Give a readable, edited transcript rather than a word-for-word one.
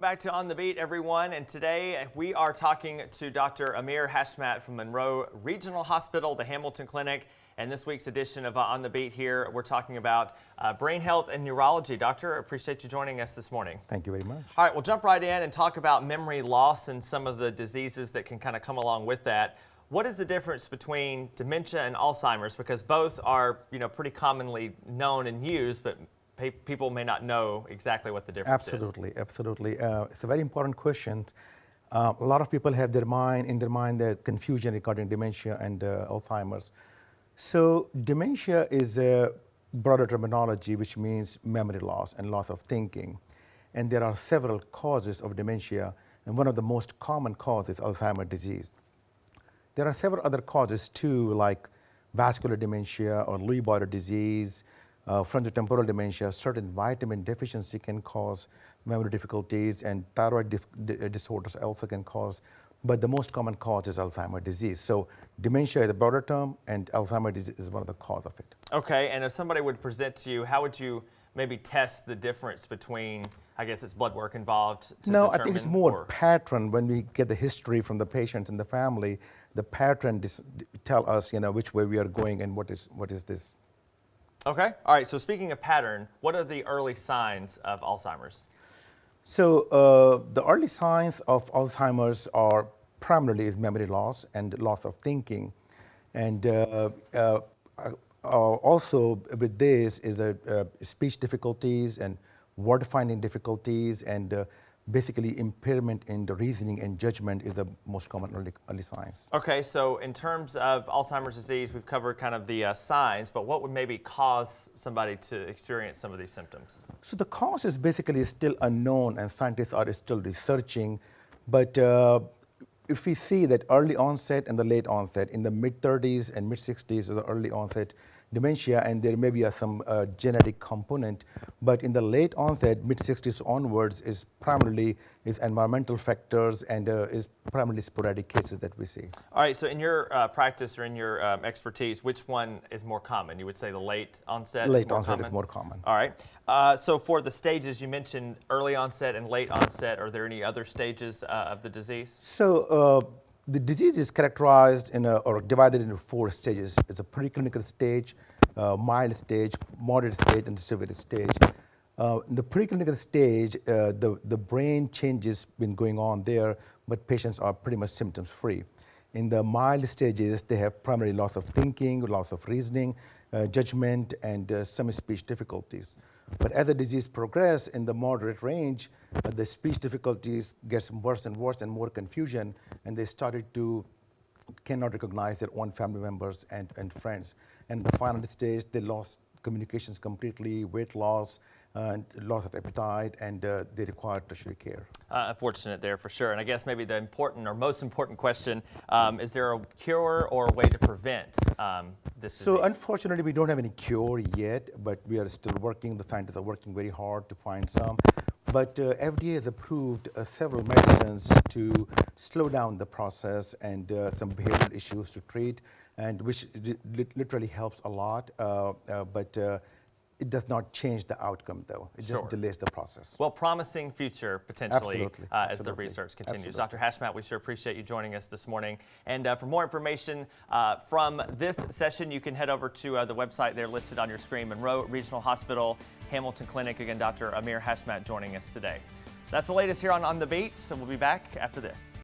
Back to On the Beat, everyone, and today we are talking to Dr. Amir Hashmat from Monroe Regional Hospital, the Hamilton Clinic, and this week's edition of On the Beat here, we're talking about brain health and neurology. Doctor, I appreciate you joining us this morning. Thank you very much. All right, we'll jump right in and talk about memory loss and some of the diseases that can kind of come along with that. What is the difference between dementia and Alzheimer's? Because both are, pretty commonly known and used, but people may not know exactly what the difference is. Absolutely. It's a very important question. A lot of people have in their mind the confusion regarding dementia and Alzheimer's. So dementia is a broader terminology which means memory loss and loss of thinking. And there are several causes of dementia, and one of the most common causes is Alzheimer's disease. There are several other causes too, like vascular dementia or Lewy body disease, frontotemporal dementia. Certain vitamin deficiency can cause memory difficulties, and thyroid disorders also can cause, but the most common cause is Alzheimer's disease. So dementia is a broader term, and Alzheimer's disease is one of the cause of it. Okay, and if somebody would present to you, how would you maybe test the difference between, I guess it's blood work involved to No, I think it's more pattern. When we get the history from the patients and the family, the pattern tell us, which way we are going and what is this. Okay. All right. So speaking of pattern, what are the early signs of Alzheimer's? So the early signs of Alzheimer's are primarily is memory loss and loss of thinking. And also with this is speech difficulties and word finding difficulties, and basically impairment in the reasoning and judgment is the most common early signs. Okay, so in terms of Alzheimer's disease, we've covered kind of the signs, but what would maybe cause somebody to experience some of these symptoms? So the cause is basically still unknown, and scientists are still researching, but if we see that early onset and the late onset, in the mid-30s and mid-60s is the early onset dementia, and there may be some genetic component, but in the late onset, mid-60s onwards, is primarily environmental factors and is primarily sporadic cases that we see. All right, so in your practice or in your expertise, which one is more common? You would say the late onset is more common? Late onset is more common. All right. So for the stages, you mentioned early onset and late onset. Are there any other stages of the disease? So the disease is characterized or divided into 4 stages. It's a preclinical stage, mild stage, moderate stage, and the severe stage. In the preclinical stage, the brain changes been going on there, but patients are pretty much symptoms free. In the mild stages, they have primarily loss of thinking, loss of reasoning, judgment, and some speech difficulties. But as the disease progresses in the moderate range, the speech difficulties gets worse and worse and more confusion, and they cannot recognize their own family members and friends. And the final stage, they lost communications completely, weight loss, and loss of appetite, and they require tertiary care. Unfortunate there for sure. And I guess maybe the important or most important question, is there a cure or a way to prevent this disease? So unfortunately, we don't have any cure yet, but we are still working. The scientists are working very hard to find some. But FDA has approved several medicines to slow down the process and some behavioral issues to treat, and which literally helps a lot. But it does not change the outcome, though. It just delays the process. Well, promising future, potentially, Absolutely. As the research continues. Dr. Hashmat, we sure appreciate you joining us this morning. And for more information from this session, you can head over to the website there listed on your screen, Monroe Regional Hospital, Hamilton Clinic. Again, Dr. Amir Hashmat joining us today. That's the latest here on The Beat, so we'll be back after this.